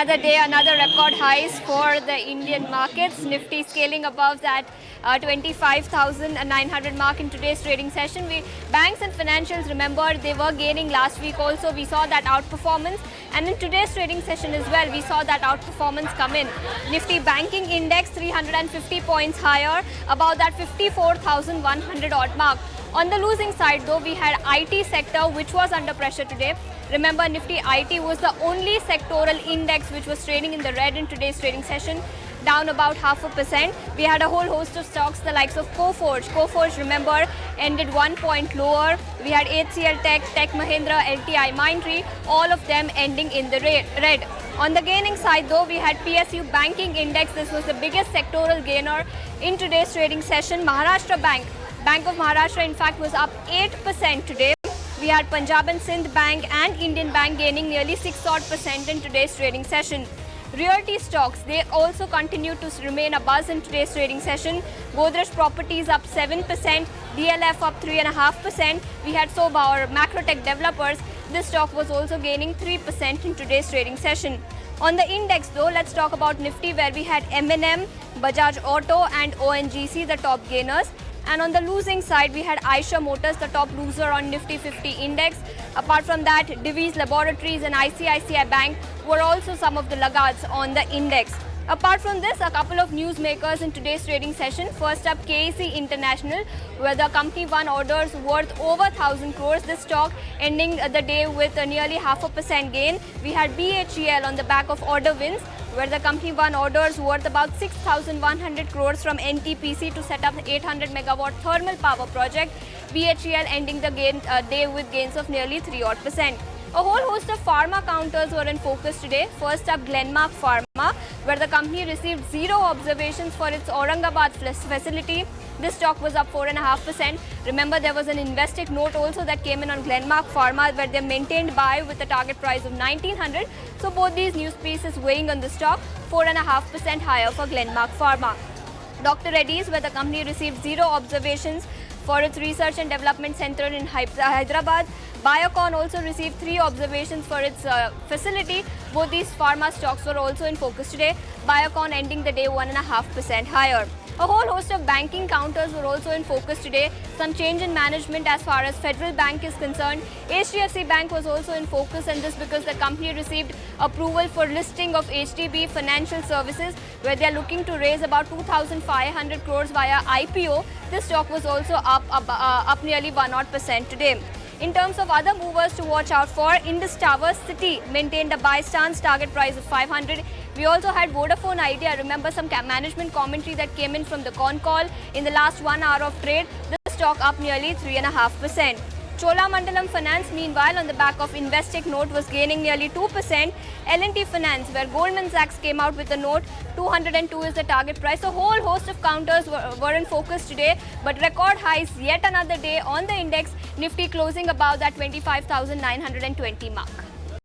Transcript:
Another day, another record highs for the Indian markets. Nifty scaling above that 25,900 mark in today's trading session. Banks and financials, remember, they were gaining last week also. We saw that outperformance. And in today's trading session as well, we saw that outperformance come in. Nifty banking index 350 points higher, about that 54,100 odd mark. On the losing side though, we had IT sector which was under pressure today. Remember, Nifty IT was the only sectoral index which was trading in the red in today's trading session, down about 0.5%. We had a whole host of stocks, the likes of Coforge. Coforge, remember, ended 1 point lower. We had HCL Tech, Tech Mahindra, LTI Mindtree, all of them ending in the red. On the gaining side though, we had PSU Banking Index. This was the biggest sectoral gainer in today's trading session. Maharashtra Bank of Maharashtra, in fact, was up 8% today. We had Punjab and Sindh Bank and Indian Bank gaining nearly 6% in today's trading session. Realty stocks, they also continue to remain a buzz in today's trading session. Godrej Properties up 7%, DLF up 3.5%. We had Sobha or Macrotech Developers. This stock was also gaining 3% in today's trading session. On the index though, let's talk about Nifty, where we had M&M, Bajaj Auto and ONGC, the top gainers. And on the losing side, we had Eicher Motors, the top loser on Nifty 50 index. Apart from that, Divi's Laboratories and ICICI Bank were also some of the laggards on the index. Apart from this, a couple of newsmakers in today's trading session. First up, KEC International, where the company won orders worth over 1,000 crores. This stock ending the day with nearly 0.5% gain. We had BHEL on the back of order wins, where the company won orders worth about 6,100 crores from NTPC to set up 800 megawatt thermal power project. BHEL ending the day with gains of nearly 3%. A whole host of pharma counters were in focus today. First up, Glenmark Pharma, where the company received 0 observations for its Aurangabad facility. This stock was up 4.5%. Remember, there was an Investec note also that came in on Glenmark Pharma, where they maintained buy with a target price of 1,900. So both these news pieces weighing on the stock, 4.5% higher for Glenmark Pharma. Dr. Reddy's, where the company received 0 observations for its research and development center in Hyderabad. Biocon also received 3 observations for its facility. Both these pharma stocks were also in focus today. Biocon ending the day 1.5% higher. A whole host of banking counters were also in focus today. Some change in management as far as Federal Bank is concerned. HDFC Bank was also in focus, and this because the company received approval for listing of HDB Financial Services, where they are looking to raise about 2,500 crores via IPO. This stock was also up nearly 1% today. In terms of other movers to watch out for, Indus Towers City maintained a buy stance, target price of 500. We also had Vodafone Idea. Remember some management commentary that came in from the con call in the last 1 hour of trade. The stock up nearly 3.5%. Cholamandalam Finance, meanwhile, on the back of Investec note, was gaining nearly 2%. L&T Finance, where Goldman Sachs came out with a note, 202 is the target price. A whole host of counters were in focus today, but record highs yet another day on the index. Nifty closing above that 25,920 mark.